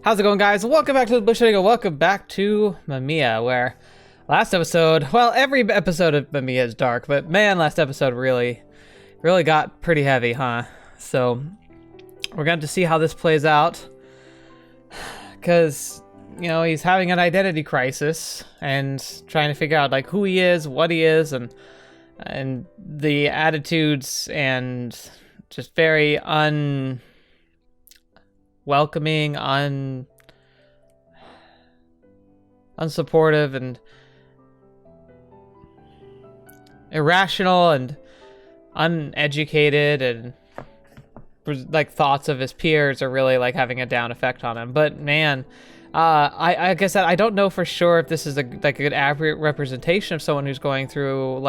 How's it going, guys? Welcome back to TheBlueShifting. Welcome back to Mamiya, where last episode, well, every episode of Mamiya is dark, but man, last episode really got pretty heavy, huh? So we're going to see how this plays out, because, you know, he's having an identity crisis and trying to figure out like who he is, what he is, and the attitudes and just very welcoming, unsupportive and irrational and uneducated and like thoughts of his peers are really like having a down effect on him. But man, I guess I don't know for sure if this is a good accurate representation of someone who's going through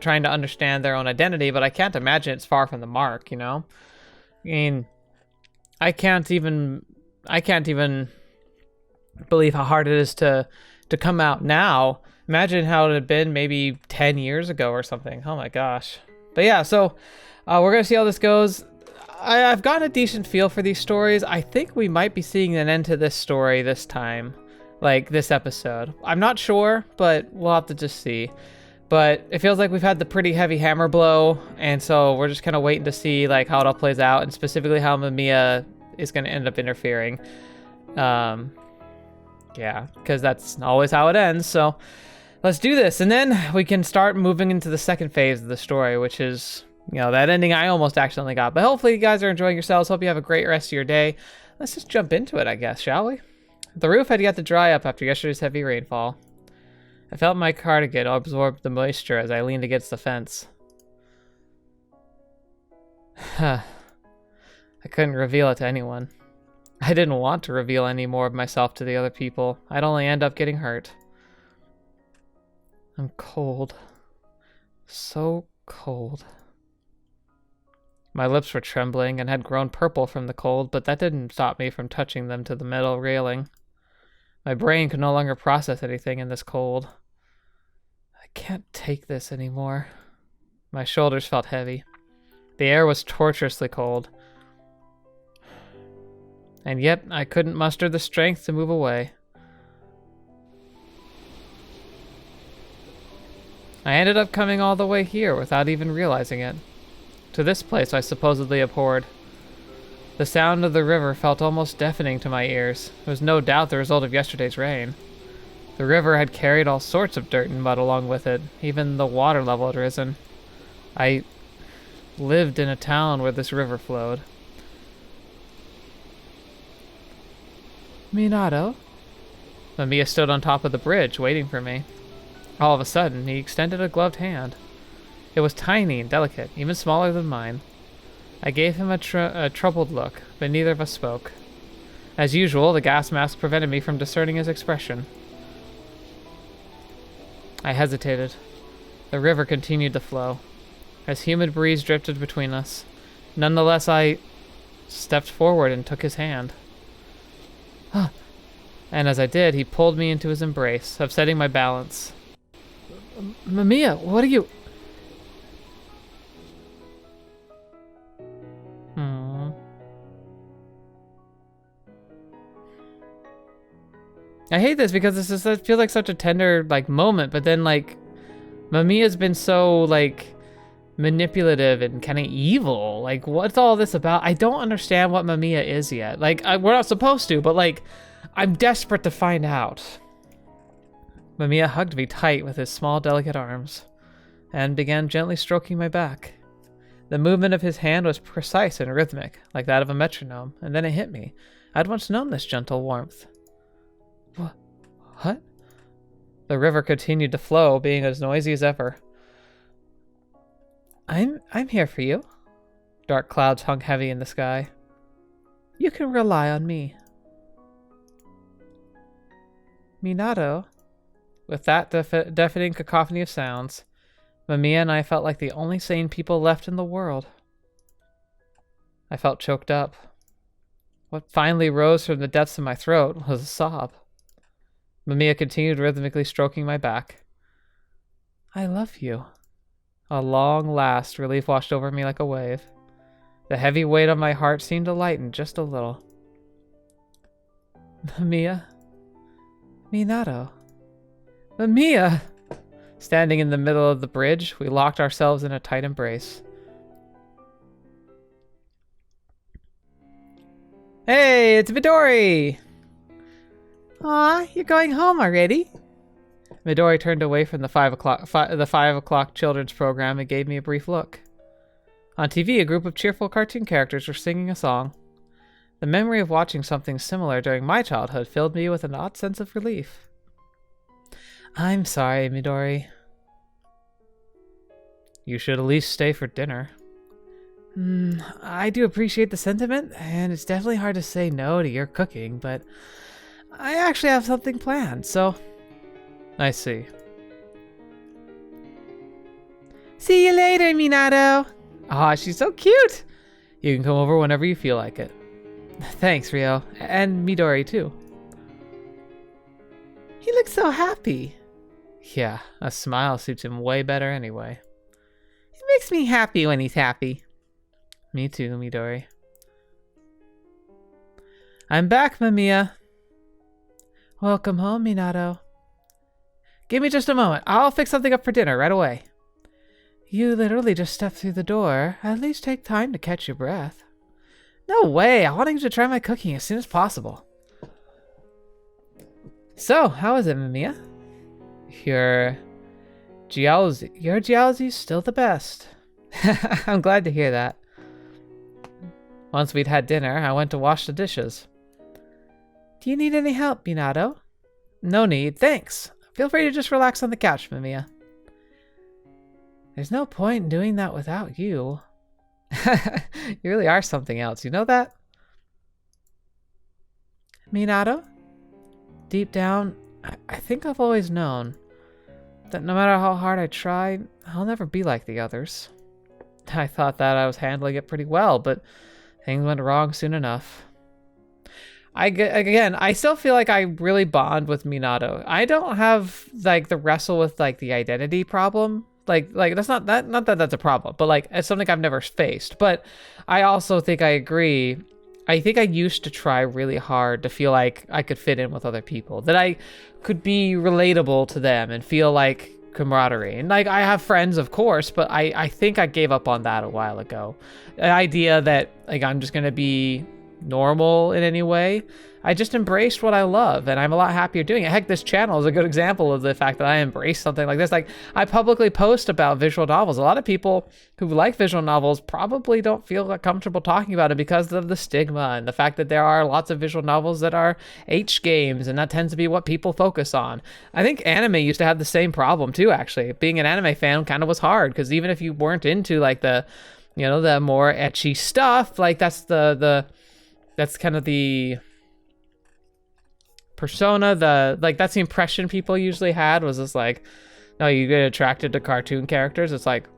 trying to understand their own identity, but I can't imagine it's far from the mark, you know? I mean, I can't even believe how hard it is to come out now. Imagine how it had been maybe 10 years ago or something. Oh my gosh. But yeah, so we're gonna see how this goes. I've gotten a decent feel for these stories. I think we might be seeing an end to this story this time, like this episode. I'm not sure, but we'll have to just see. But it feels like we've had the pretty heavy hammer blow, and so we're just kind of waiting to see like how it all plays out, and specifically how Mamiya is going to end up interfering. Yeah, because that's always how it ends. So let's do this, and then we can start moving into the second phase of the story, which is, you know, that ending I almost accidentally got. But hopefully you guys are enjoying yourselves. Hope you have a great rest of your day. Let's just jump into it, I guess, shall we? The roof had yet to dry up after yesterday's heavy rainfall. I felt my cardigan absorb the moisture as I leaned against the fence. I couldn't reveal it to anyone. I didn't want to reveal any more of myself to the other people. I'd only end up getting hurt. I'm cold. So cold. My lips were trembling and had grown purple from the cold, but that didn't stop me from touching them to the metal railing. My brain could no longer process anything in this cold. I can't take this anymore. My shoulders felt heavy. The air was torturously cold. And yet I couldn't muster the strength to move away. I ended up coming all the way here without even realizing it. To this place I supposedly abhorred. The sound of the river felt almost deafening to my ears. It was no doubt the result of yesterday's rain. The river had carried all sorts of dirt and mud along with it. Even the water level had risen. I lived in a town where this river flowed. Minato? Mamiya stood on top of the bridge, waiting for me. All of a sudden, he extended a gloved hand. It was tiny and delicate, even smaller than mine. I gave him a troubled look, but neither of us spoke. As usual, the gas mask prevented me from discerning his expression. I hesitated. The river continued to flow. A humid breeze drifted between us. Nonetheless, I stepped forward and took his hand. And as I did, he pulled me into his embrace, upsetting my balance. Mamiya, what are you... I hate this because it feels like such a tender like moment, but then like Mamiya's been so like manipulative and kind of evil. Like, what's all this about? I don't understand what Mamiya is yet. Like, we're not supposed to, but like I'm desperate to find out. Mamiya hugged me tight with his small, delicate arms and began gently stroking my back. The movement of his hand was precise and rhythmic, like that of a metronome, and then it hit me. I'd once known this gentle warmth. What? The river continued to flow, being as noisy as ever. I'm here for you. Dark clouds hung heavy in the sky. You can rely on me. Minato. With that deafening cacophony of sounds, Mamiya and I felt like the only sane people left in the world. I felt choked up. What finally rose from the depths of my throat was a sob. Mamiya continued rhythmically stroking my back. I love you. A long last relief washed over me like a wave. The heavy weight on my heart seemed to lighten just a little. Mamiya? Minato. Mamiya! Standing in the middle of the bridge, we locked ourselves in a tight embrace. Hey, it's Midori! Aw, you're going home already? Midori turned away from the 5 o'clock children's program and gave me a brief look. On TV, a group of cheerful cartoon characters were singing a song. The memory of watching something similar during my childhood filled me with an odd sense of relief. I'm sorry, Midori. You should at least stay for dinner. I do appreciate the sentiment, and it's definitely hard to say no to your cooking, but I actually have something planned, so... I see. See you later, Minato! Aw, she's so cute! You can come over whenever you feel like it. Thanks, Ryo. And Midori, too. He looks so happy. Yeah, a smile suits him way better anyway. It makes me happy when he's happy. Me too, Midori. I'm back, Mamiya. Welcome home, Minato. Give me just a moment. I'll fix something up for dinner right away. You literally just stepped through the door. At least take time to catch your breath. No way! I want you to try my cooking as soon as possible. So, how is it, Mamiya? Your geology's still the best. I'm glad to hear that. Once we'd had dinner, I went to wash the dishes. Do you need any help, Minato? No need, thanks. Feel free to just relax on the couch, Mamiya. There's no point in doing that without you. You really are something else, you know that? Minato? Deep down, I think I've always known that no matter how hard I try, I'll never be like the others. I thought that I was handling it pretty well, but things went wrong soon enough. I still feel like I really bond with Minato. I don't have like the wrestle with like the identity problem. Like that's not that that's a problem, but like it's something I've never faced. But I also think I agree. I think I used to try really hard to feel like I could fit in with other people, that I could be relatable to them and feel like camaraderie. And like I have friends, of course, but I think I gave up on that a while ago. The idea that like I'm just gonna be normal in any way. I just embraced what I love, and I'm a lot happier doing it. Heck, this channel is a good example of the fact that I embrace something like this. Like, I publicly post about visual novels. A lot of people who like visual novels probably don't feel comfortable talking about it because of the stigma and the fact that there are lots of visual novels that are H games, and that tends to be what people focus on. I think anime used to have the same problem too, actually. Being an anime fan kind of was hard, because even if you weren't into like the, you know, the more ecchi stuff, like that's that's kind of the persona, that's the impression people usually had, was just like, no, you get attracted to cartoon characters. It's like,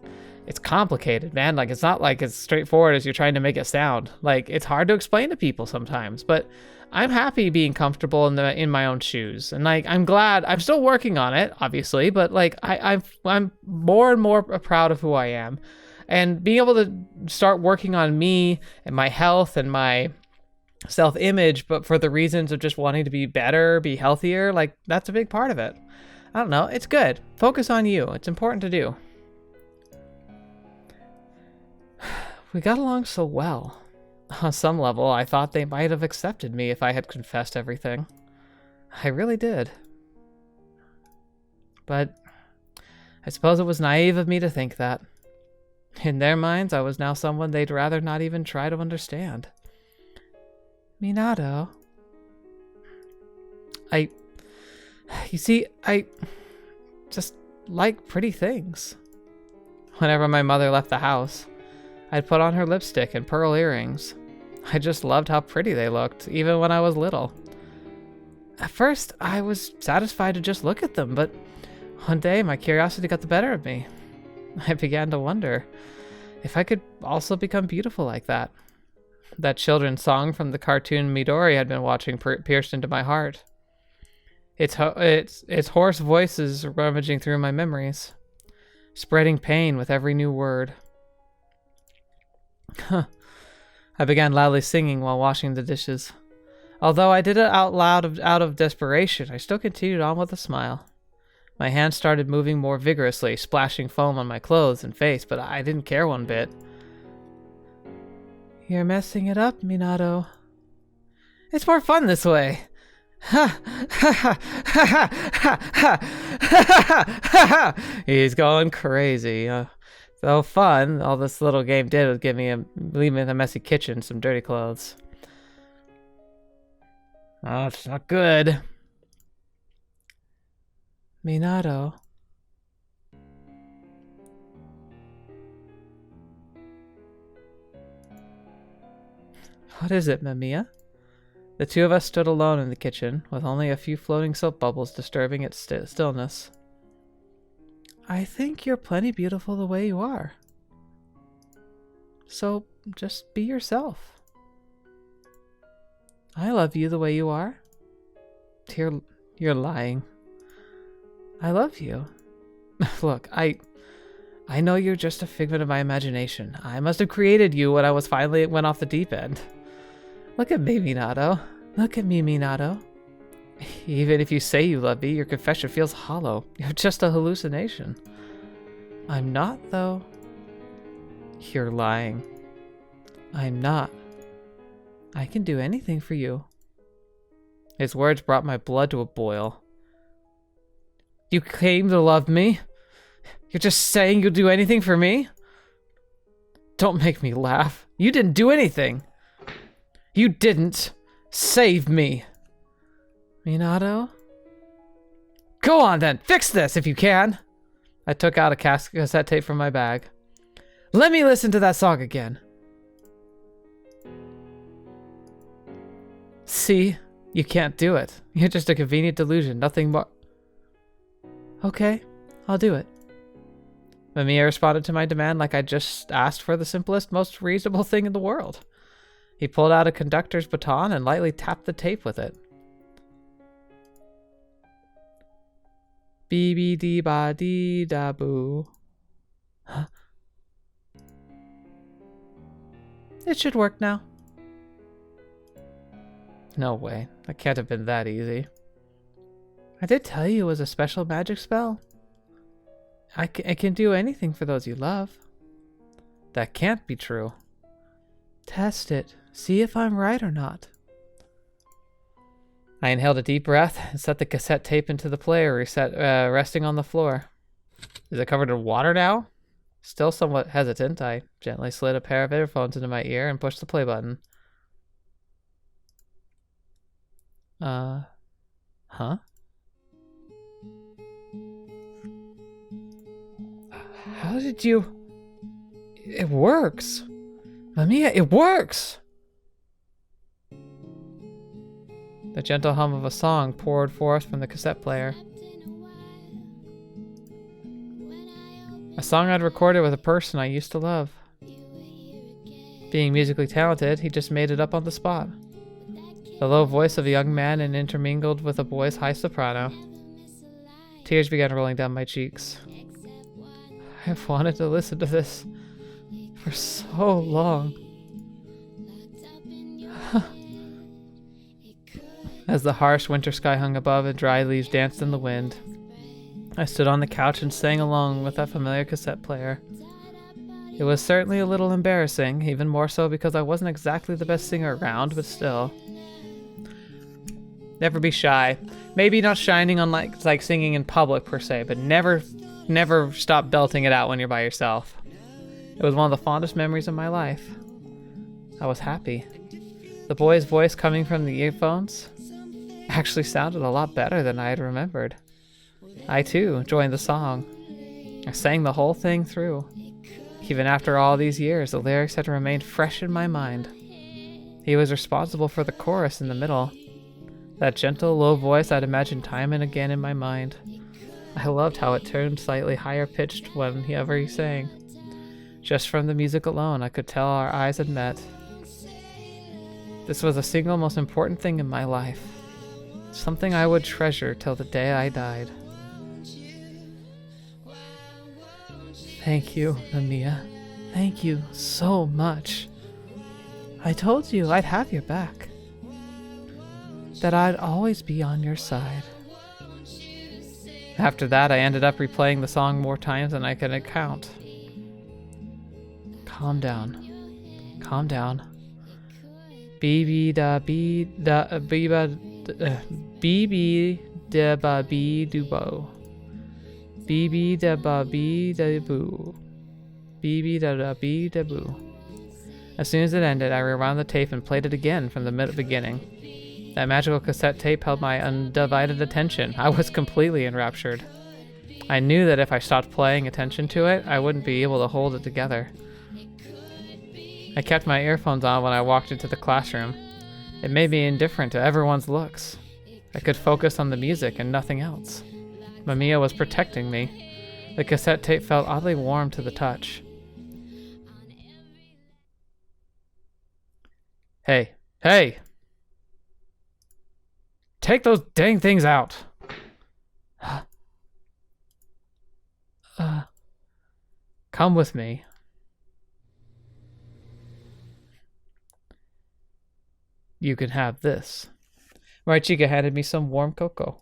it's complicated, man. Like, it's not like as straightforward as you're trying to make it sound. Like, it's hard to explain to people sometimes, but I'm happy being comfortable in my own shoes. And like, I'm glad, I'm still working on it, obviously, but like, I'm more and more proud of who I am. And being able to start working on me and my health and my self-image, but for the reasons of just wanting to be better, be healthier, like that's a big part of it. I don't know, it's good. Focus on you. It's important to do. We got along so well. On some level, I thought they might have accepted me if I had confessed everything. I really did. But I suppose it was naive of me to think that. In their minds, I was now someone they'd rather not even try to understand. Minato. You see, I just like pretty things. Whenever my mother left the house, I'd put on her lipstick and pearl earrings. I just loved how pretty they looked, even when I was little. At first, I was satisfied to just look at them, but one day my curiosity got the better of me. I began to wonder if I could also become beautiful like that. That children's song from the cartoon Midori had been watching pierced into my heart. Its hoarse voices rummaging through my memories, spreading pain with every new word. I began loudly singing while washing the dishes. Although I did it out loud out of desperation, I still continued on with a smile. My hands started moving more vigorously, splashing foam on my clothes and face, but I didn't care one bit. You're messing it up, Minato. It's more fun this way. He's going crazy. So fun. All this little game did was leave me in a messy kitchen, some dirty clothes. Oh, it's not good. Minato. What is it, Mamiya? The two of us stood alone in the kitchen, with only a few floating soap bubbles disturbing its stillness. I think you're plenty beautiful the way you are. So, just be yourself. I love you the way you are. You're lying. I love you. Look, I know you're just a figment of my imagination. I must have created you when I went off the deep end. Look at me, Minato. Look at me, Minato. Even if you say you love me, your confession feels hollow. You're just a hallucination. I'm not, though. You're lying. I'm not. I can do anything for you. His words brought my blood to a boil. You claim to love me? You're just saying you'll do anything for me? Don't make me laugh. You didn't do anything. You didn't save me. Minato? Go on then, fix this if you can. I took out a cassette tape from my bag. Let me listen to that song again. See? You can't do it. You're just a convenient delusion, nothing more. Okay, I'll do it. Mamiya responded to my demand like I just asked for the simplest, most reasonable thing in the world. He pulled out a conductor's baton and lightly tapped the tape with it. Bee-bee-dee-ba-dee-da-boo. Huh? It should work now. No way. That can't have been that easy. I did tell you it was a special magic spell. I can do anything for those you love. That can't be true. Test it. See if I'm right or not. I inhaled a deep breath and set the cassette tape into the player, resting on the floor. Is it covered in water now? Still somewhat hesitant, I gently slid a pair of earphones into my ear and pushed the play button. Huh? How did you... It works! Mamiya, it works! The gentle hum of a song poured forth from the cassette player. A song I'd recorded with a person I used to love. Being musically talented, he just made it up on the spot. The low voice of a young man and intermingled with a boy's high soprano. Tears began rolling down my cheeks. I've wanted to listen to this for so long. As the harsh winter sky hung above and dry leaves danced in the wind, I stood on the couch and sang along with that familiar cassette player. It was certainly a little embarrassing, even more so because I wasn't exactly the best singer around, but still. Never be shy. Maybe not shining on like singing in public per se, but never stop belting it out when you're by yourself. It was one of the fondest memories of my life. I was happy. The boy's voice coming from the earphones actually sounded a lot better than I had remembered. I too joined the song. I sang the whole thing through. Even after all these years, the lyrics had remained fresh in my mind. He was responsible for the chorus in the middle. That gentle, low voice I'd imagined time and again in my mind. I loved how it turned slightly higher pitched whenever he sang. Just from the music alone, I could tell our eyes had met. This was the single most important thing in my life. Something I would treasure till the day I died. Thank you, Mamiya. Thank you so much. I told you I'd have your back. that I'd always be on your side. After that, I ended up replaying the song more times than I could count. Calm down. Calm down. Beebe da bee da beeba beebe da ba bee do bo. Beebe da ba bee da boo. Beebe da da bee da boo. As soon as it ended, I rewound the tape and played it again from the beginning. That magical cassette tape held my undivided attention. I was completely enraptured. I knew that if I stopped paying attention to it, I wouldn't be able to hold it together. I kept my earphones on when I walked into the classroom. It made me indifferent to everyone's looks. I could focus on the music and nothing else. Mamiya was protecting me. The cassette tape felt oddly warm to the touch. Hey, hey! Take those dang things out! Come with me. You can have this. Marichika handed me some warm cocoa.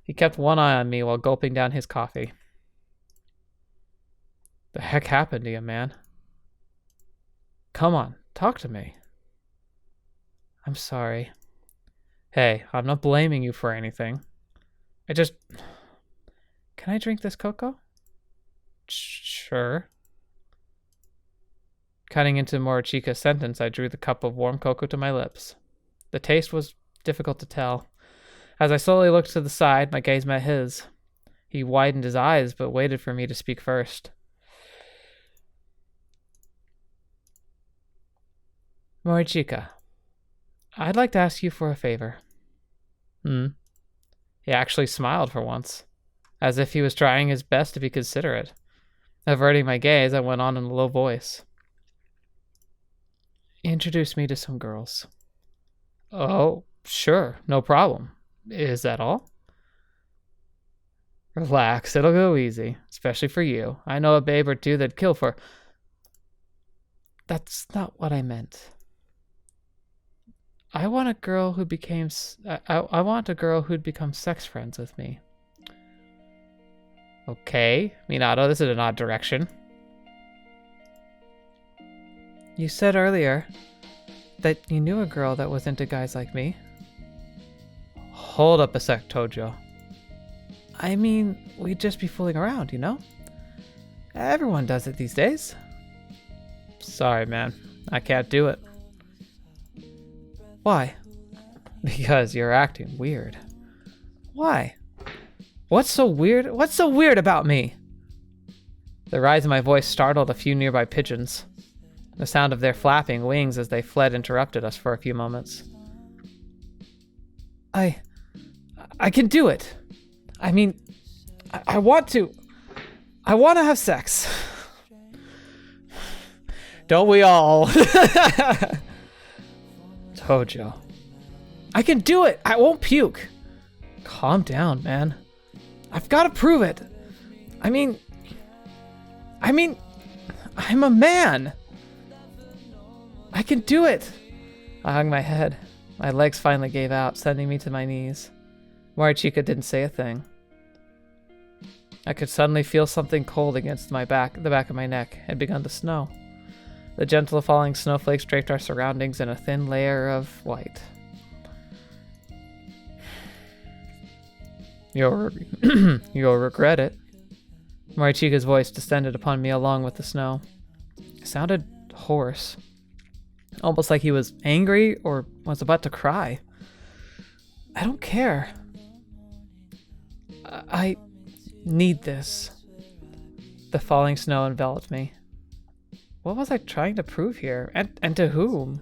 He kept one eye on me while gulping down his coffee. The heck happened to you, man? Come on, talk to me. I'm sorry. Hey, I'm not blaming you for anything. Can I drink this cocoa? Sure. Cutting into Morichika's sentence, I drew the cup of warm cocoa to my lips. The taste was difficult to tell. As I slowly looked to the side, my gaze met his. He widened his eyes, but waited for me to speak first. Morichika, I'd like to ask you for a favor. He actually smiled for once, as if he was trying his best to be considerate. Averting my gaze, I went on in a low voice. Introduce me to some girls. Oh, sure, no problem. Is that all? Relax, it'll go easy, especially for you. I know a babe or two that'd kill for... That's not what I meant. I want a girl who became... I want a girl who'd become sex friends with me. Okay, Minato, this is an odd direction. You said earlier that you knew a girl that was into guys like me. Hold up a sec, Tojo. I mean, we'd just be fooling around, you know? Everyone does it these days. Sorry, man. I can't do it. Why? Because you're acting weird. Why? What's so weird? What's so weird about me? The rise in my voice startled a few nearby pigeons. The sound of their flapping wings as they fled interrupted us for a few moments. I can do it. I mean, I want to. I want to have sex. Don't we all? Tojo. I can do it. I won't puke. Calm down, man. I've got to prove it. I mean, I'm a man. I can do it. I hung my head. My legs finally gave out, sending me to my knees. Morichika didn't say a thing. I could suddenly feel something cold against the back of my neck. It had begun to snow. The gentle falling snowflakes draped our surroundings in a thin layer of white. You'll regret it. Morichika's voice descended upon me along with the snow. It sounded hoarse. Almost like he was angry or was about to cry. I don't care. I need this. The falling snow enveloped me. What was I trying to prove here? And to whom?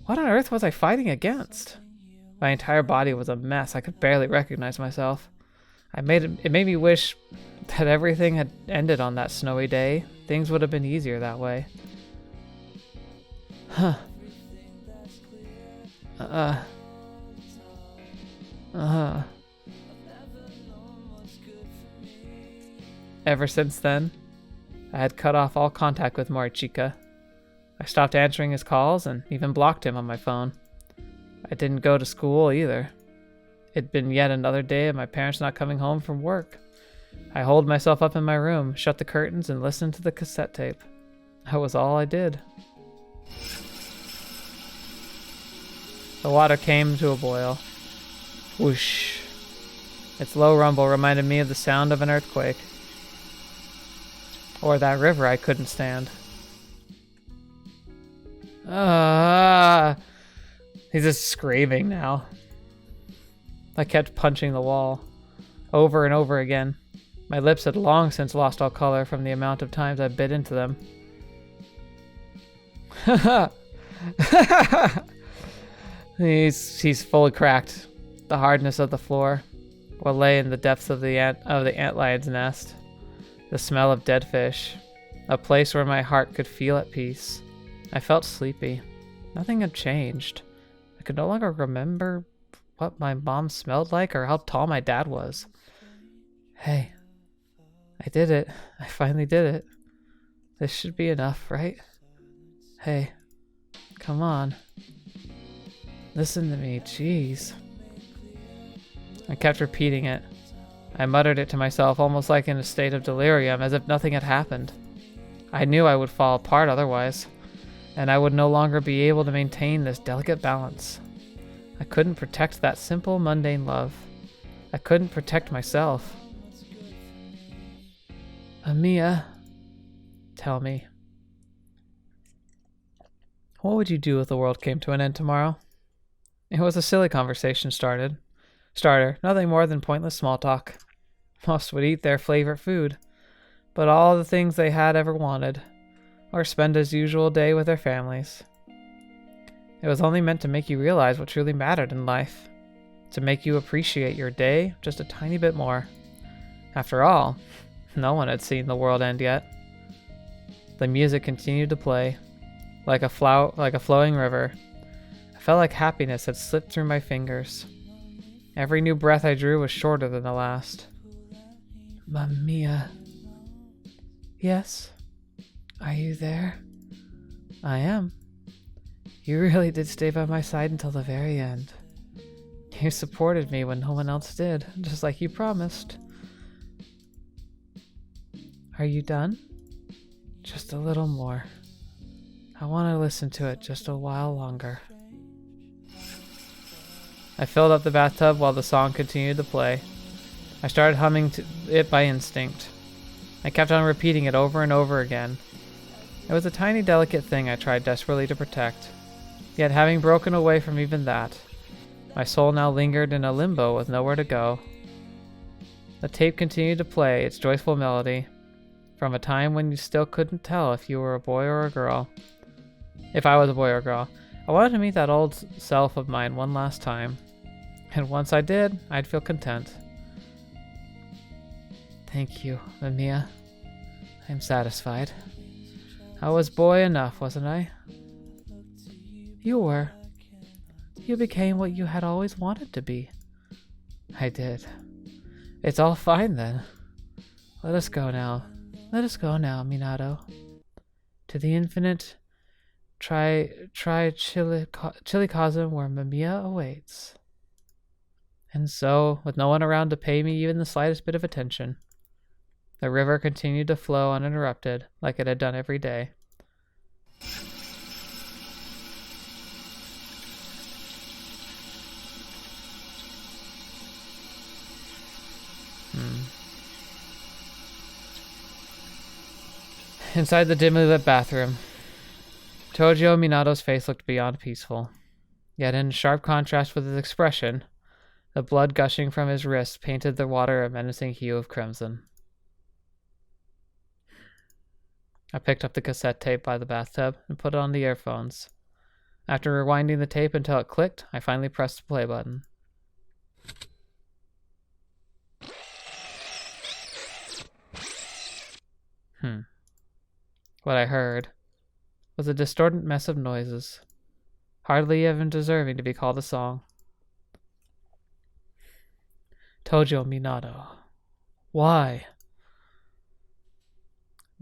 What on earth was I fighting against? My entire body was a mess. I could barely recognize myself. It made me wish that everything had ended on that snowy day. Things would have been easier that way. Huh. Ever since then, I had cut off all contact with Morichika. I stopped answering his calls and even blocked him on my phone. I didn't go to school either. It'd been yet another day of my parents not coming home from work. I holed myself up in my room, shut the curtains, and listened to the cassette tape. That was all I did. The water came to a boil. Whoosh. Its low rumble reminded me of the sound of an earthquake. Or that river I couldn't stand. He's just screaming now. I kept punching the wall, over and over again. My lips had long since lost all color from the amount of times I bit into them. He's fully cracked. The hardness of the floor, what lay in the depths of the antlion's nest, the smell of dead fish, a place where my heart could feel at peace. I felt sleepy. Nothing had changed. I could no longer remember what my mom smelled like or how tall my dad was. Hey, I did it. I finally did it. This should be enough, right? Hey, come on. Listen to me, jeez. I kept repeating it. I muttered it to myself almost like in a state of delirium, as if nothing had happened. I knew I would fall apart otherwise, and I would no longer be able to maintain this delicate balance. I couldn't protect that simple, mundane love. I couldn't protect myself. Mamiya, tell me, what would you do if the world came to an end tomorrow? It was a silly conversation starter, nothing more than pointless small talk. Most would eat their favorite food, but all the things they had ever wanted, or spend as usual day with their families. It was only meant to make you realize what truly mattered in life, to make you appreciate your day just a tiny bit more. After all, no one had seen the world end yet. The music continued to play, like a flowing river. I felt like happiness had slipped through my fingers. Every new breath I drew was shorter than the last. Mamiya. Yes? Are you there? I am. You really did stay by my side until the very end. You supported me when no one else did, just like you promised. Are you done? Just a little more. I want to listen to it just a while longer. I filled up the bathtub while the song continued to play. I started humming it by instinct. I kept on repeating it over and over again. It was a tiny, delicate thing I tried desperately to protect. Yet having broken away from even that, my soul now lingered in a limbo with nowhere to go. The tape continued to play its joyful melody, from a time when you still couldn't tell if you were a boy or a girl. If I was a boy or a girl. I wanted to meet that old self of mine one last time. And once I did, I'd feel content. Thank you, Mamiya. I'm satisfied. I was boy enough, wasn't I? You were. You became what you had always wanted to be. I did. It's all fine then. Let us go now. Let us go now, Minato. To the infinite Chilicosm where Mamiya awaits. And so, with no one around to pay me even the slightest bit of attention, the river continued to flow uninterrupted, like it had done every day. Inside the dimly lit bathroom, Tojo Minato's face looked beyond peaceful. Yet in sharp contrast with his expression, the blood gushing from his wrists painted the water a menacing hue of crimson. I picked up the cassette tape by the bathtub and put it on the earphones. After rewinding the tape until it clicked, I finally pressed the play button. What I heard was a distorted mess of noises, hardly even deserving to be called a song. Tojo Minato. Why?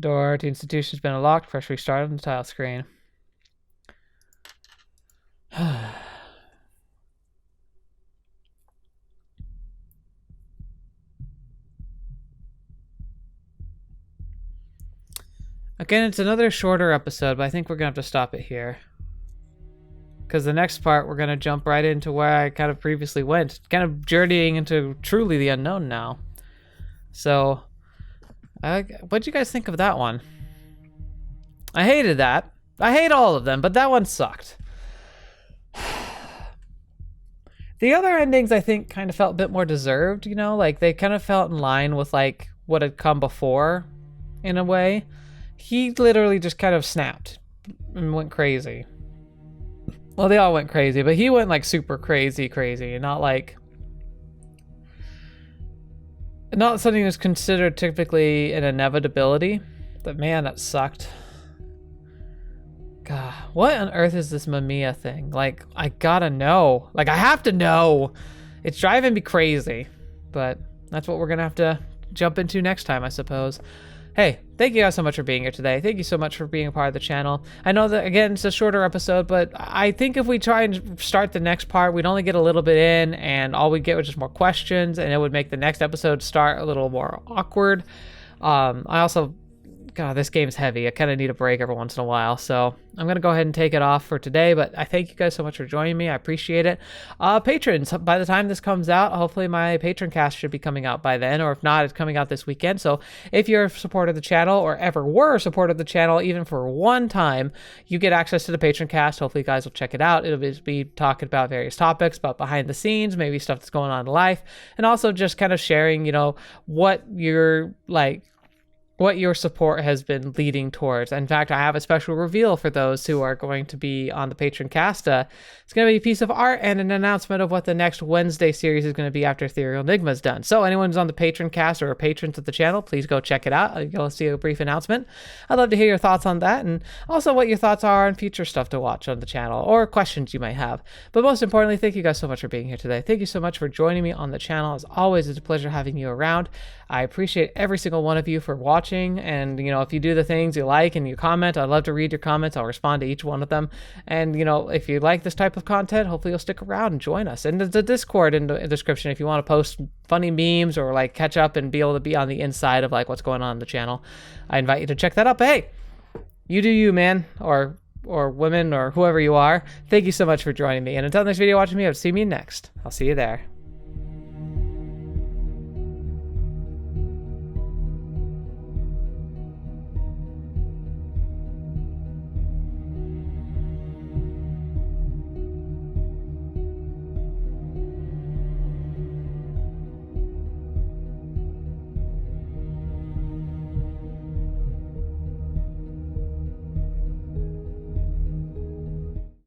Door to institution's been unlocked. Press restart on the tile screen. Again, it's another shorter episode, but I think we're going to have to stop it here. Because the next part, we're going to jump right into where I kind of previously went. Kind of journeying into truly the unknown now. So, what'd you guys think of that one? I hated that. I hate all of them, but that one sucked. The other endings, I think, kind of felt a bit more deserved, you know? Like, they kind of felt in line with, like, what had come before, in a way. He literally just kind of snapped and went crazy. Well, they all went crazy, but he went like super crazy, and not like, not something that's considered typically an inevitability. But man, that sucked. God, what on earth is this Mamiya thing? Like, I gotta know. Like, I have to know. It's driving me crazy. But that's what we're gonna have to jump into next time, I suppose. Hey, thank you guys so much for being here today. Thank you so much for being a part of the channel. I know that, again, it's a shorter episode, but I think if we try and start the next part, we'd only get a little bit in, and all we'd get was just more questions, and it would make the next episode start a little more awkward. I also... God, this game's heavy. I kind of need a break every once in a while, so I'm going to go ahead and take it off for today, but I thank you guys so much for joining me. I appreciate it. Patrons, by the time this comes out, hopefully my patron cast should be coming out by then, or if not, it's coming out this weekend. So if you're a supporter of the channel, or ever were a supporter of the channel, even for one time, you get access to the patron cast. Hopefully you guys will check it out. It'll be talking about various topics, about behind the scenes, maybe stuff that's going on in life, and also just kind of sharing, you know, what you're like, what your support has been leading towards. In fact, I have a special reveal for those who are going to be on the patron cast. It's going to be a piece of art and an announcement of what the next Wednesday series is going to be after Ethereal Enigma is done. So anyone who's on the patron cast or patrons of the channel, please go check it out. You'll see a brief announcement. I'd love to hear your thoughts on that, and also what your thoughts are on future stuff to watch on the channel, or questions you might have. But most importantly, thank you guys so much for being here today. Thank you so much for joining me on the channel. As always, it's a pleasure having you around. I appreciate every single one of you for watching, and you know, if you do the things you like and you comment, I'd love to read your comments. I'll respond to each one of them. And you know, if you like this type of content, hopefully you'll stick around and join us. And there's a Discord in the description if you want to post funny memes or like catch up and be able to be on the inside of like what's going on in the channel. I invite you to check that out. But hey, you do you, man, or women, or whoever you are. Thank you so much for joining me. And until next video watching me, I'll see you next. I'll see you there.